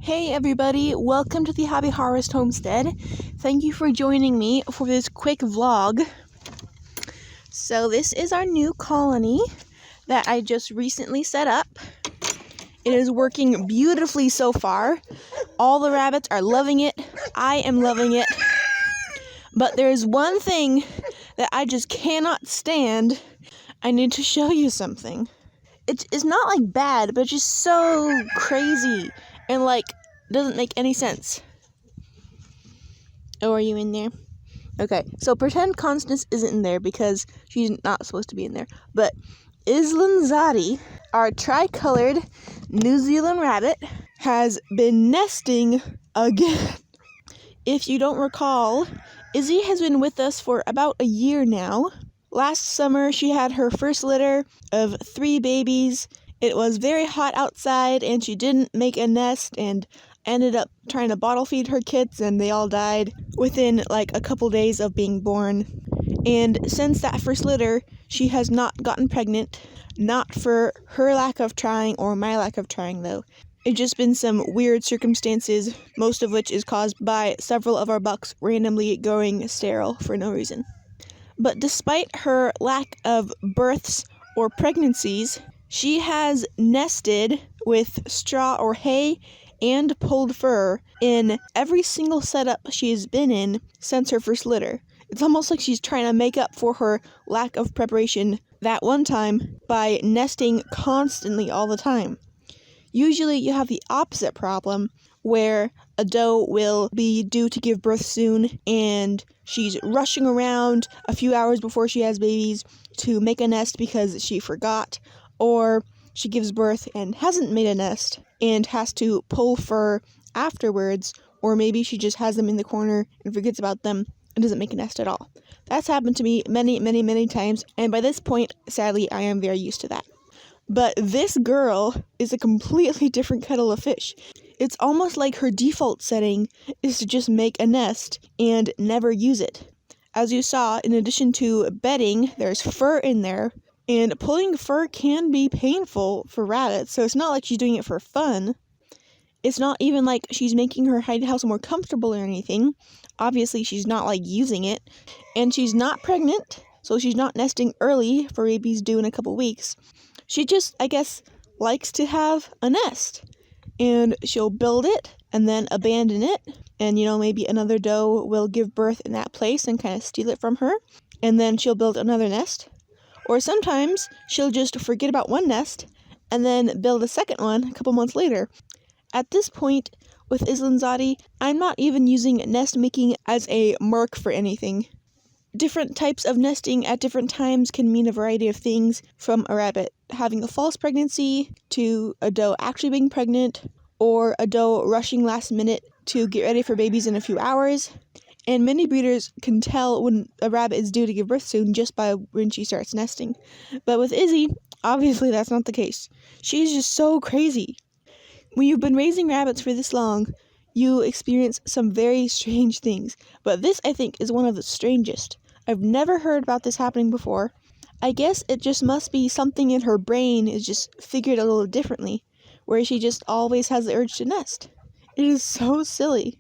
Hey everybody, welcome to the Happy Harvest Homestead. Thank you for joining me for this quick vlog. So this is our new colony that I just recently set up. It is working beautifully so far. All the rabbits are loving it. I am loving it. But there's one thing that I just cannot stand. I need to show you something. It's not like bad, but it's just so crazy and doesn't make any sense. Oh, are you in there? Okay, so pretend Constance isn't in there because she's not supposed to be in there. But Izzy, our tricolored New Zealand rabbit, has been nesting again. If you don't recall, Izzy has been with us for about a year now. Last summer, she had her first litter of 3 babies. It was very hot outside, and she didn't make a nest and ended up trying to bottle feed her kits, and they all died within a couple days of being born. And since that first litter, she has not gotten pregnant. Not for her lack of trying or my lack of trying, though. It's just been some weird circumstances, most of which is caused by several of our bucks randomly going sterile for no reason. But despite her lack of births or pregnancies, she has nested with straw or hay and pulled fur in every single setup she's been in since her first litter. It's almost like she's trying to make up for her lack of preparation that one time by nesting constantly all the time. Usually you have the opposite problem where a doe will be due to give birth soon and she's rushing around a few hours before she has babies to make a nest because she forgot, or she gives birth and hasn't made a nest and has to pull fur afterwards, or maybe she just has them in the corner and forgets about them and doesn't make a nest at all. That's happened to me many times, and by this point, sadly, I am very used to that. But this girl is a completely different kettle of fish. It's almost like her default setting is to just make a nest and never use it. As you saw, in addition to bedding, there's fur in there, and pulling fur can be painful for rabbits, so it's not like she's doing it for fun. It's not even like she's making her hide house more comfortable or anything. Obviously, she's not using it, and she's not pregnant, so she's not nesting early for babies due in a couple weeks. She just, I guess, likes to have a nest, and she'll build it and then abandon it, and maybe another doe will give birth in that place and kind of steal it from her, and then she'll build another nest. Or sometimes she'll just forget about one nest and then build a second one a couple months later. At this point, with Izzy, I'm not even using nest making as a mark for anything. Different types of nesting at different times can mean a variety of things, from a rabbit having a false pregnancy to a doe actually being pregnant, or a doe rushing last minute to get ready for babies in a few hours. And many breeders can tell when a rabbit is due to give birth soon just by when she starts nesting. But with Izzy, obviously that's not the case. She's just so crazy. When you've been raising rabbits for this long, you experience some very strange things. But this, I think, is one of the strangest. I've never heard about this happening before. I guess it just must be something in her brain is just figured a little differently, where she just always has the urge to nest. It is so silly.